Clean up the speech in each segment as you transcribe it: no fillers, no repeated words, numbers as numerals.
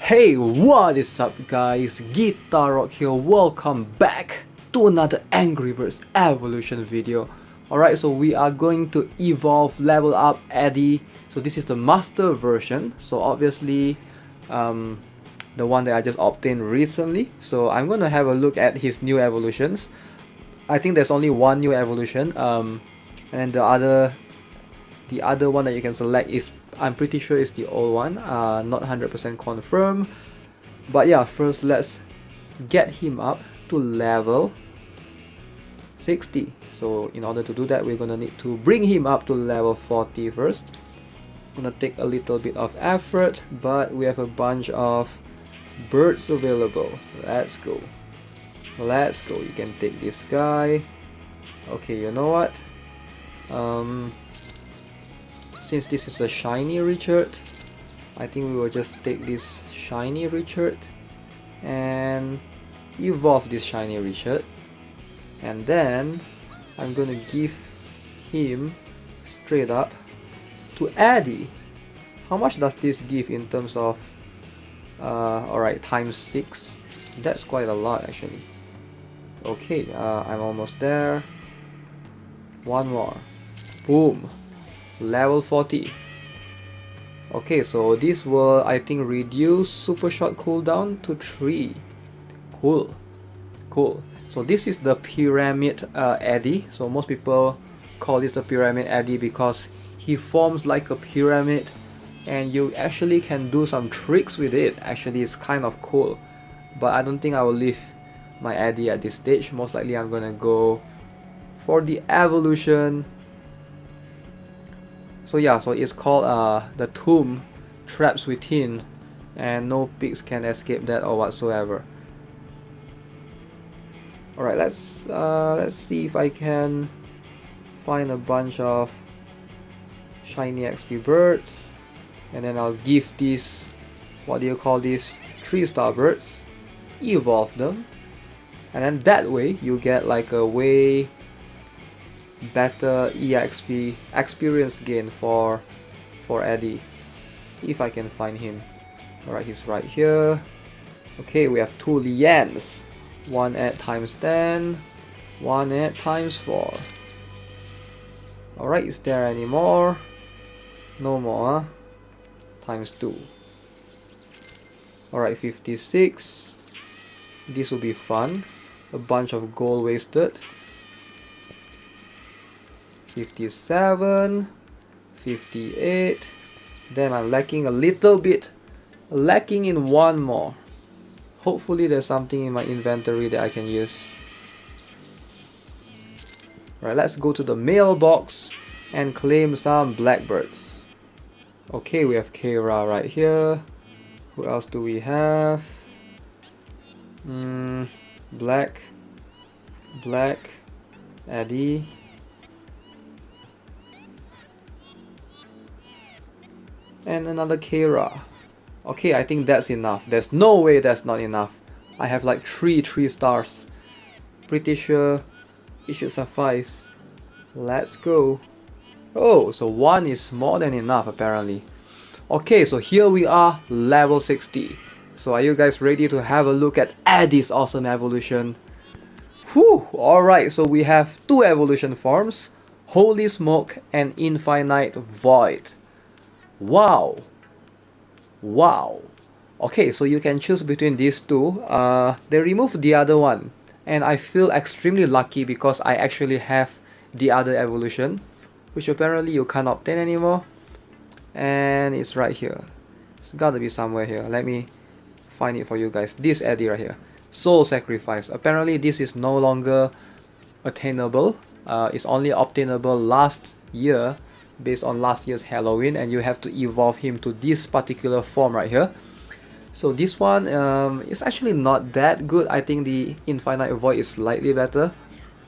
Hey, what is up guys? GuitarRock here. Welcome back to another Angry Birds evolution video. Alright, so we are going to evolve, level up Eddie. So this is the master version. So obviously the one that I just obtained recently. So I'm going to have a look at his new evolutions. I think there's only one new evolution. And then the other one that you can select is, I'm pretty sure it's the old one, not 100% confirmed. But yeah, first let's get him up to level 60. So in order to do that, we're gonna need to bring him up to level 40 first. Gonna take a little bit of effort, but we have a bunch of birds available. Let's go. Let's go. You can take this guy. Okay, you know what? Since this is a shiny Richard, I think we will just take this shiny Richard and evolve this shiny Richard, and then I'm gonna give him straight up to Eddie. How much does this give in terms of alright, times 6? That's quite a lot actually. Okay, I'm almost there. One more. Boom. Level 40. Okay, so this will, I think, reduce super short cooldown to 3. Cool. So this is the pyramid Eddie. So most people call this the pyramid Eddie because he forms like a pyramid and you actually can do some tricks with it. Actually, it's kind of cool, but I don't think I will leave my Eddie at this stage. Most likely I'm gonna go for the evolution. So yeah, so it's called the tomb traps within, and no pigs can escape that or whatsoever. Alright, let's see if I can find a bunch of shiny XP birds, and then I'll give these, what do you call these, 3-star birds, evolve them, and then that way you get like a way better EXP experience gain for Eddie, if I can find him. Alright, he's right here. Okay, we have 2 lians, one at times 10, one at times 4. Alright, is there any more? No more, huh? Times 2. Alright, 56. This will be fun. A bunch of gold wasted. 57, 58. Then I'm lacking a little bit, lacking in one more. Hopefully there's something in my inventory that I can use. Right, let's go to the mailbox and claim some blackbirds. Okay, we have Kara right here. Who else do we have? Black, Eddie. And another Kara. Okay, I think that's enough. There's no way that's not enough. I have like 3 stars. Pretty sure it should suffice. Let's go. Oh, so 1 is more than enough apparently. Okay, so here we are, level 60. So are you guys ready to have a look at Eddie's awesome evolution? Whew, alright, so we have 2 evolution forms, Holy Smoke and Infinite Void. Wow. Okay, so you can choose between these 2. They removed the other one, and I feel extremely lucky because I actually have the other evolution, which apparently you can't obtain anymore, and it's right here. It's gotta be somewhere here. Let me find it for you guys. This Eddie right here, Soul Sacrifice. Apparently this is no longer attainable. It's only obtainable last year, based on last year's Halloween, and you have to evolve him to this particular form right here. So this one is actually not that good. I think the Infinite Void is slightly better.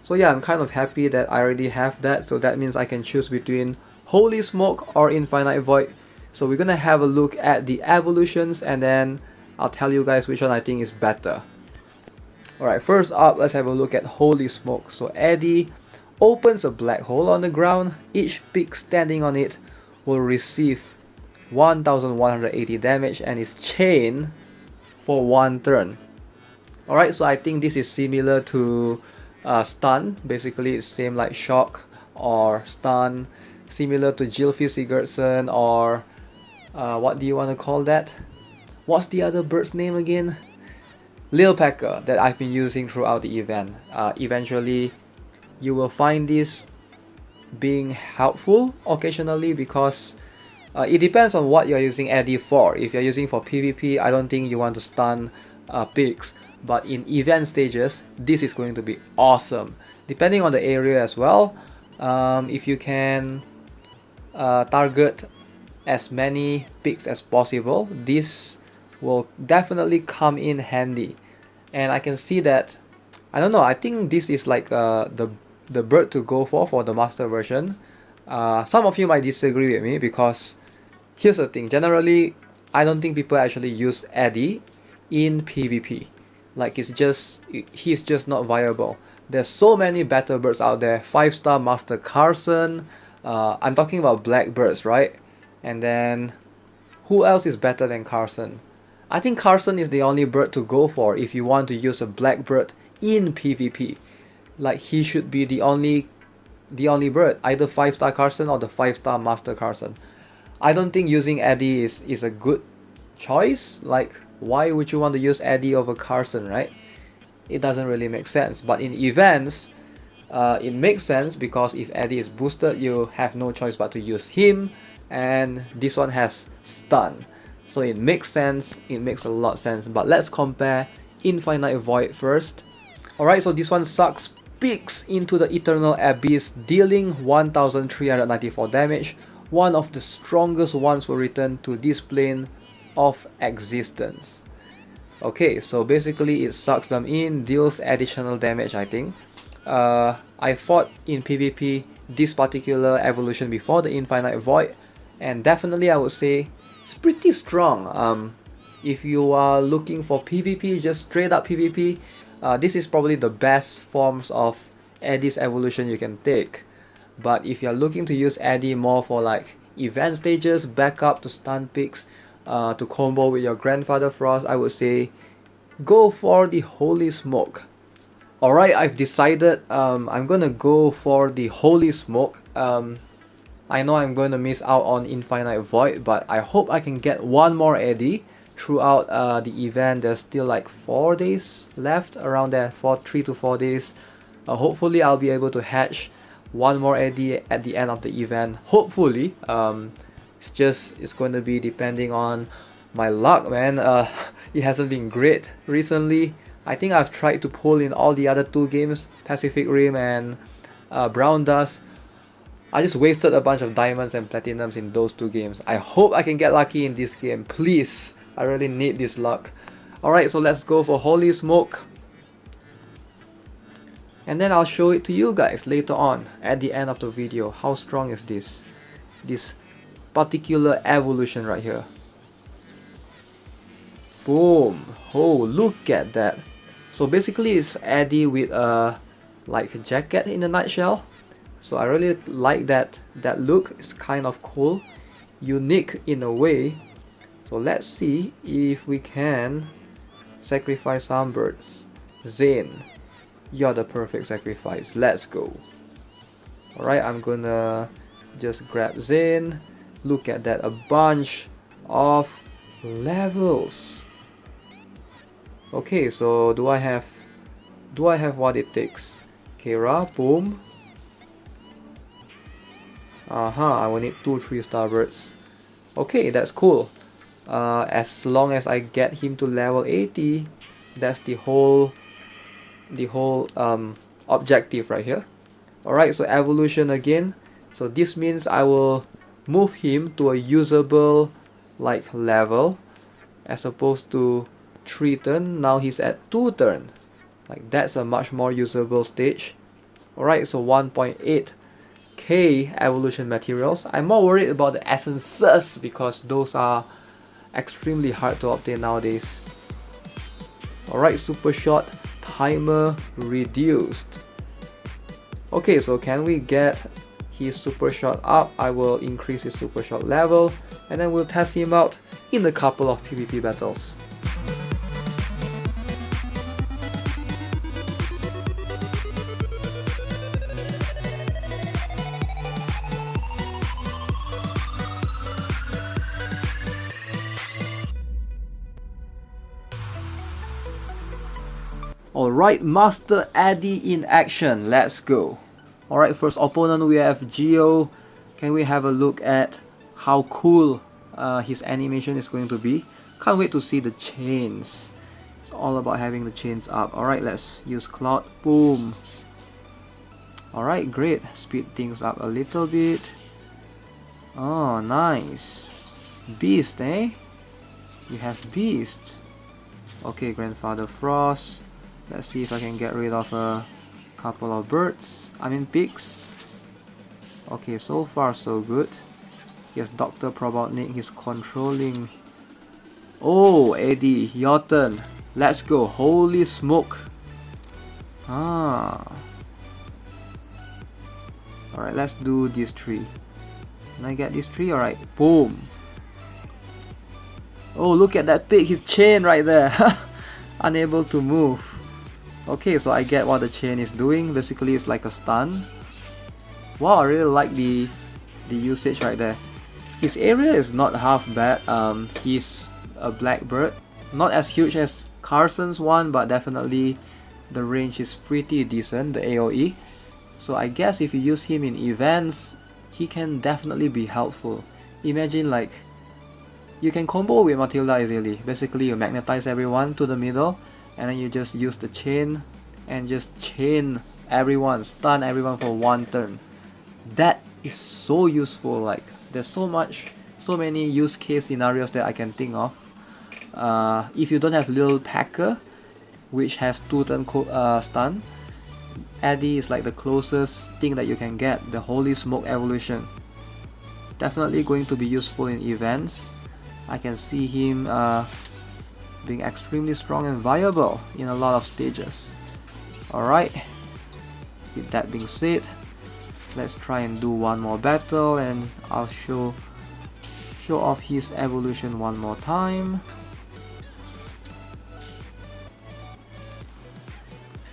So yeah, I'm kind of happy that I already have that, so that means I can choose between Holy Smoke or Infinite Void. So we're gonna have a look at the evolutions, and then I'll tell you guys which one I think is better. Alright, first up, let's have a look at Holy Smoke. So Eddie opens a black hole on the ground. Each pig standing on it will receive 1180 damage, and its chain for 1 turn. Alright, so I think this is similar to stun. Basically it's same like shock or stun, similar to Gylfi Sigurdsson, or what do you want to call that? What's the other bird's name again? Lil Pecker, that I've been using throughout the event. Eventually you will find this being helpful occasionally, because it depends on what you're using Eddie for. If you're using for PvP, I don't think you want to stun pigs, but in event stages this is going to be awesome, depending on the area as well. If you can target as many pigs as possible, this will definitely come in handy. And I can see that, I don't know, I think this is like the bird to go for the master version. Some of you might disagree with me, because here's the thing, generally I don't think people actually use Eddie in PvP. Like he's just not viable. There's so many better birds out there. 5-star Master Carson, I'm talking about blackbirds, right? And then who else is better than Carson? I think Carson is the only bird to go for if you want to use a blackbird in PvP. Like he should be the only bird, either 5-star Carson or the 5-star Master Carson. I don't think using Eddie is a good choice. Like, why would you want to use Eddie over Carson, right? It doesn't really make sense. But in events, it makes sense, because if Eddie is boosted, you have no choice but to use him, and this one has stun. So it makes sense, it makes a lot of sense. But let's compare Infinite Void first. Alright, so this one sucks pigs into the Eternal Abyss, dealing 1394 damage. One of the strongest ones will return to this plane of existence. Okay, so basically it sucks them in, deals additional damage, I think. I fought in PvP this particular evolution before, the Infinite Void, and definitely I would say it's pretty strong. If you are looking for PvP, just straight up PvP, this is probably the best forms of Eddie's evolution you can take. But if you're looking to use Eddie more for like event stages, backup to stun pigs, to combo with your Grandfather Frost, I would say go for the Holy Smoke. Alright, I've decided I'm gonna go for the Holy Smoke. I know I'm going to miss out on Infinite Void, but I hope I can get one more Eddie throughout the event. There's still like 4 days left, around there, 3 to 4 days. Hopefully I'll be able to hatch one more Eddie at the end of the event. Hopefully. It's going to be depending on my luck, man. It hasn't been great recently. I think I've tried to pull in all the other 2 games, Pacific Rim and Brown Dust. I just wasted a bunch of diamonds and platinums in those 2 games. I hope I can get lucky in this game, please. I really need this luck. Alright, so let's go for Holy Smoke. And then I'll show it to you guys later on at the end of the video. How strong is this particular evolution right here? Boom! Oh, look at that. So basically it's Eddie with a like a jacket in a nutshell. So I really like that look. It's kind of cool, unique in a way. So let's see if we can sacrifice some birds. Zane, you're the perfect sacrifice. Let's go. Alright, I'm gonna just grab Zane. Look at that, a bunch of levels. Okay, so do I have what it takes? Kera, boom. I will need 2 3-star birds. Okay, that's cool. As long as I get him to level 80, that's the whole objective right here. Alright, so evolution again. So this means I will move him to a usable like level, as opposed to 3 turn. Now he's at 2 turn. Like that's a much more usable stage. Alright, so 1.8k evolution materials. I'm more worried about the essences, because those are extremely hard to obtain nowadays. Alright, super shot timer reduced. Okay, so can we get his super shot up? I will increase his super shot level, and then we'll test him out in a couple of PvP battles. Alright, Master Eddie in action. Let's go. Alright, first opponent we have Geo. Can we have a look at how cool his animation is going to be? Can't wait to see the chains. It's all about having the chains up. Alright, let's use Cloud. Boom. Alright, great. Speed things up a little bit. Oh, nice. Beast, eh? You have Beast. Okay, Grandfather Frost. Let's see if I can get rid of a couple of birds. I mean pigs. Okay, so far so good. Yes, Dr. Probotnik, he's controlling. Oh, Eddie, your turn. Let's go. Holy smoke. Ah. Alright, let's do these three. Can I get these three? Alright, boom. Oh, look at that pig, he's chained right there. Unable to move. Okay, so I get what the chain is doing. Basically, it's like a stun. Wow, I really like the usage right there. His area is not half bad. He's a black bird. Not as huge as Carson's one, but definitely the range is pretty decent, the AoE. So I guess if you use him in events, he can definitely be helpful. Imagine like, you can combo with Matilda easily. Basically, you magnetize everyone to the middle, and then you just use the chain and just chain everyone, stun everyone for one turn. That is so useful. Like, there's so many use case scenarios that I can think of. If you don't have Lil Packer, which has 2-turn stun, Eddie is like the closest thing that you can get. The Holy Smoke evolution. Definitely going to be useful in events. I can see him being extremely strong and viable in a lot of stages. Alright, with that being said, let's try and do one more battle, and I'll show off his evolution one more time.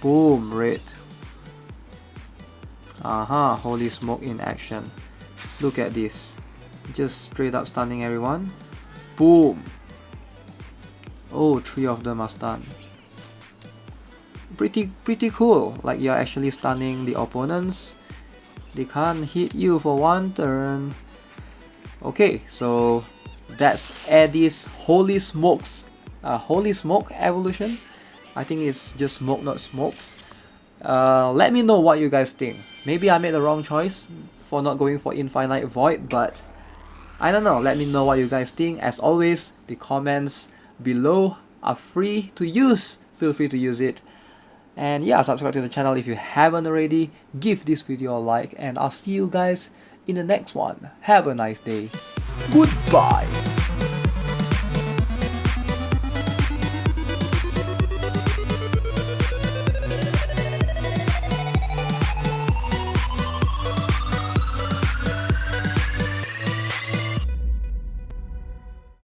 Boom, red. Aha, Holy Smoke in action. Look at this. Just straight up stunning everyone. Boom. Oh, 3 of them are stunned. Pretty cool. Like, you're actually stunning the opponents. They can't hit you for one turn. Okay, so that's Eddie's Holy Smoke evolution. I think it's just smoke, not smokes. Let me know what you guys think. Maybe I made the wrong choice for not going for Infinite Void, but I don't know. Let me know what you guys think. As always, the comments below are free to use. Feel free to use it. And yeah, subscribe to the channel if you haven't already. Give this video a like, and I'll see you guys in the next one. Have a nice day. Goodbye.